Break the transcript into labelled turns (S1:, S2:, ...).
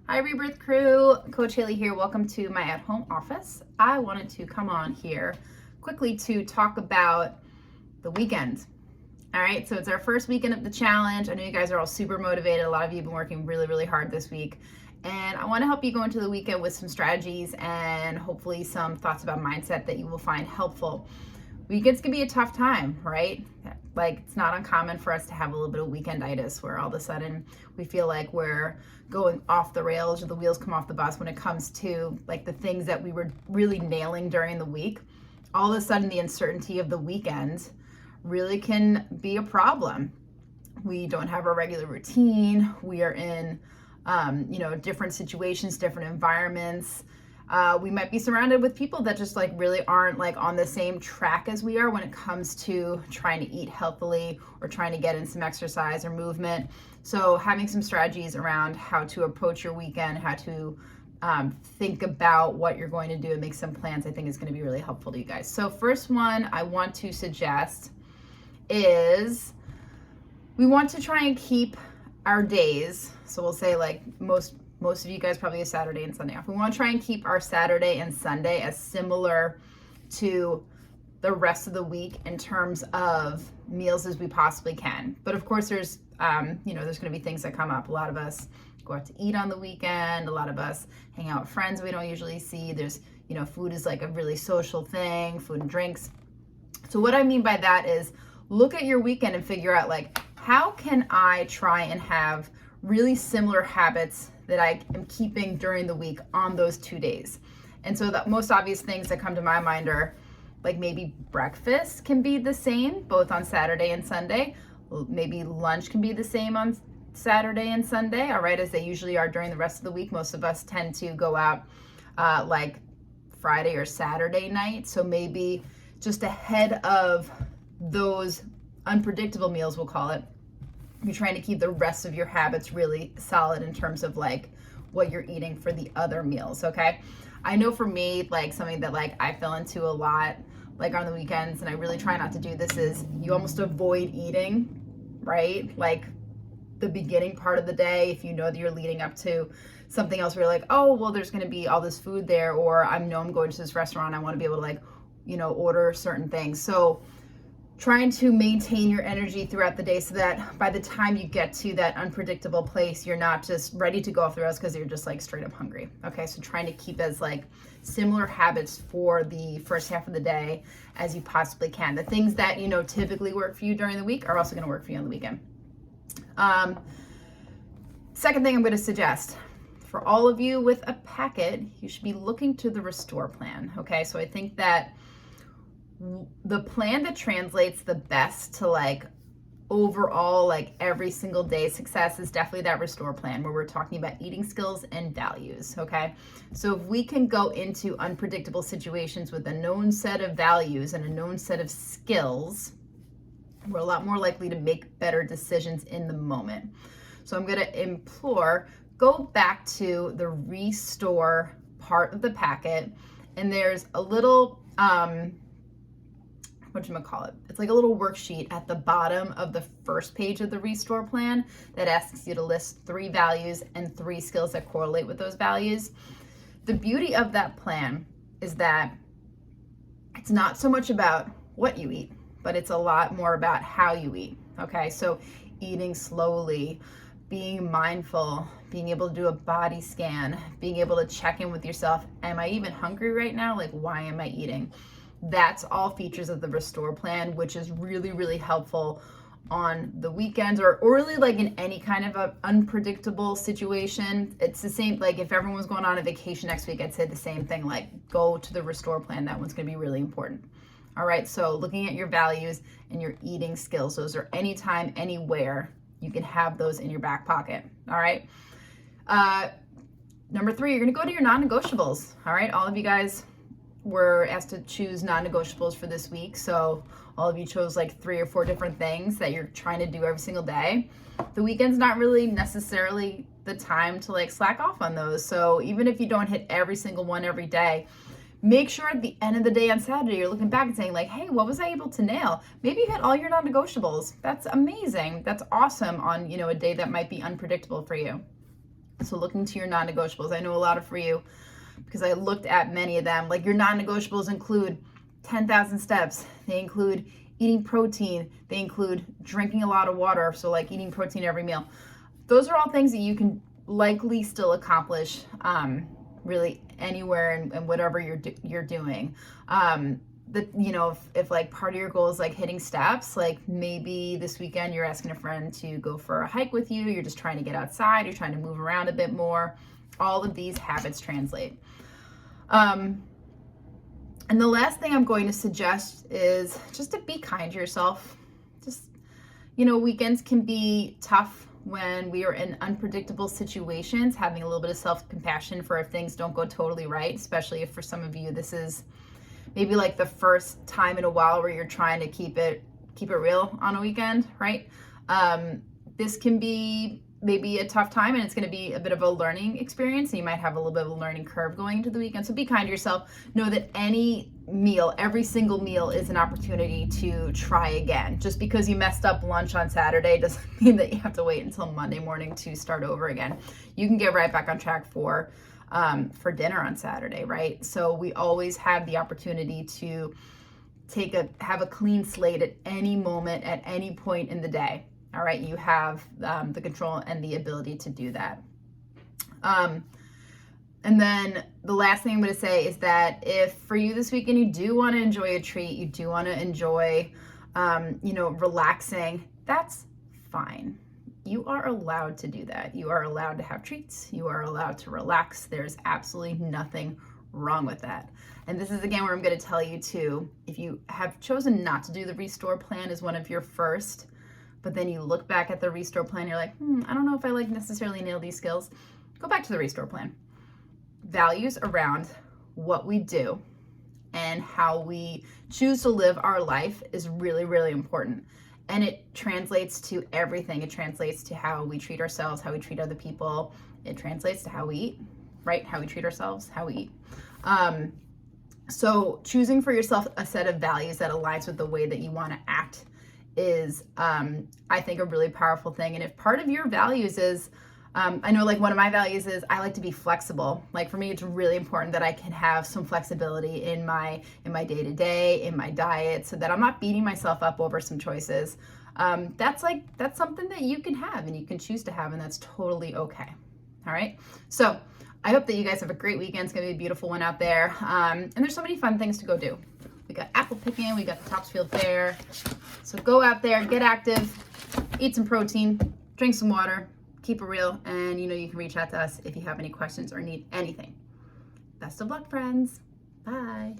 S1: Hi Rebirth crew, Coach Haley here. Welcome to my at-home office. I wanted to come on here quickly to talk about the weekend. All right, so it's our first weekend of the challenge. I know you guys are all super motivated. A lot of you have been working really hard this week. And I want to help you go into the weekend with some strategies and hopefully some thoughts about mindset that you will find helpful. Weekends can be a tough time, right? Like, it's not uncommon for us to have a little bit of weekenditis where all of a sudden we feel like we're going off the rails or the wheels come off the bus when it comes to like the things that we were really nailing during the week. All of a sudden the uncertainty of the weekend really can be a problem. We don't have a regular routine. We are in different situations, different environments. We might be surrounded with people that just like really aren't like on the same track as we are when it comes to trying to eat healthily or trying to get in some exercise or movement. So having some strategies around how to approach your weekend, how to think about what you're going to do and make some plans, I think is going to be really helpful to you guys. So first one I want to suggest is we want to try and keep our days. So we'll say like most of you guys probably have Saturday and Sunday off. We want to try and keep our Saturday and Sunday as similar to the rest of the week in terms of meals as we possibly can. But of course there's there's going to be things that come up. A lot of us go out to eat on the weekend. A lot of us hang out with friends we don't usually see. There's, food is like a really social thing, food and drinks. So what I mean by that is look at your weekend and figure out like, how can I try and have really similar habits that I am keeping during the week on those 2 days. And so the most obvious things that come to my mind are like maybe breakfast can be the same both on Saturday and Sunday. Maybe lunch can be the same on Saturday and Sunday, all right, as they usually are during the rest of the week. Most of us tend to go out like Friday or Saturday night. So maybe just ahead of those unpredictable meals, we'll call it, you're trying to keep the rest of your habits really solid in terms of like what you're eating for the other meals, okay? I know for me, like something that like I fell into a lot like on the weekends, and I really try not to do this, is you almost avoid eating, right? Like the beginning part of the day, if you know that you're leading up to something else where you're like, oh, well, there's gonna be all this food there, or I know I'm going to this restaurant, I wanna be able to like, order certain things. So trying to maintain your energy throughout the day so that by the time you get to that unpredictable place, you're not just ready to go off the rails because you're just like straight up hungry. Okay, so trying to keep as like similar habits for the first half of the day as you possibly can. The things that typically work for you during the week are also going to work for you on the weekend. Second thing I'm going to suggest for all of you with a packet, you should be looking to the restore plan. Okay, so I think that the plan that translates the best to like overall like every single day success is definitely that restore plan where we're talking about eating skills and values. Okay, so if we can go into unpredictable situations with a known set of values and a known set of skills, we're a lot more likely to make better decisions in the moment. So I'm going to implore, go back to the restore part of the packet, and there's a little it's like a little worksheet at the bottom of the first page of the restore plan that asks you to list 3 values and 3 skills that correlate with those values. The beauty of that plan is that it's not so much about what you eat, but it's a lot more about how you eat. Okay, so eating slowly, being mindful, being able to do a body scan, being able to check in with yourself. Am I even hungry right now? Like, why am I eating? That's all features of the restore plan, which is really helpful on the weekends or really like in any kind of a unpredictable situation. It's the same, like if everyone was going on a vacation next week, I'd say the same thing, like go to the restore plan. That one's going to be really important. All right, so looking at your values and your eating skills, those are anytime, anywhere, you can have those in your back pocket. All right. Number 3, you're going to go to your non-negotiables. All right, all of you guys were asked to choose non-negotiables for this week. So all of you chose like 3 or 4 different things that you're trying to do every single day. The weekend's not really necessarily the time to like slack off on those. So even if you don't hit every single one every day, make sure at the end of the day on Saturday, you're looking back and saying like, hey, what was I able to nail? Maybe you hit all your non-negotiables. That's amazing. That's awesome on, a day that might be unpredictable for you. So look into your non-negotiables. I know a lot of for you because I looked at many of them. Like your non-negotiables include 10,000 steps. They include eating protein. They include drinking a lot of water. So like eating protein every meal. Those are all things that you can likely still accomplish really anywhere and whatever you're doing. If like part of your goal is like hitting steps, like maybe this weekend you're asking a friend to go for a hike with you, you're just trying to get outside, you're trying to move around a bit more. All of these habits translate. And the last thing I'm going to suggest is just to be kind to yourself. Just, weekends can be tough when we are in unpredictable situations. Having a little bit of self-compassion for if things don't go totally right, especially if for some of you this is maybe like the first time in a while where you're trying to keep it real on a weekend, right? This can be maybe a tough time, and it's going to be a bit of a learning experience, and you might have a little bit of a learning curve going into the weekend. So be kind to yourself. Know that every single meal is an opportunity to try again. Just because you messed up lunch on Saturday doesn't mean that you have to wait until Monday morning to start over again. You can get right back on track for dinner on Saturday, right? So we always have the opportunity to have a clean slate at any moment, at any point in the day. All right, you have the control and the ability to do that. And then the last thing I'm going to say is that if for you this weekend you do want to enjoy a treat, you do want to enjoy, relaxing, that's fine. You are allowed to do that. You are allowed to have treats. You are allowed to relax. There's absolutely nothing wrong with that. And this is again where I'm going to tell you too, if you have chosen not to do the Restore plan as one of your first, but then you look back at the Restore plan, you're like, I don't know if I necessarily nail these skills. Go back to the Restore plan. Values around what we do and how we choose to live our life is really, really important. And it translates to everything. It translates to how we treat ourselves, how we treat other people. It translates to how we eat, right? How we treat ourselves, how we eat. So choosing for yourself a set of values that aligns with the way that you want to act is, I think, a really powerful thing. And if part of your values is, I know like one of my values is I like to be flexible. Like for me, it's really important that I can have some flexibility in my day-to-day, in my diet, so that I'm not beating myself up over some choices. That's something that you can have and you can choose to have, and that's totally okay. All right. So I hope that you guys have a great weekend. It's going to be a beautiful one out there. And there's so many fun things to go do. We got apple picking, we got the Topsfield Fair. So go out there, get active, eat some protein, drink some water, keep it real, and you can reach out to us if you have any questions or need anything. Best of luck, friends. Bye.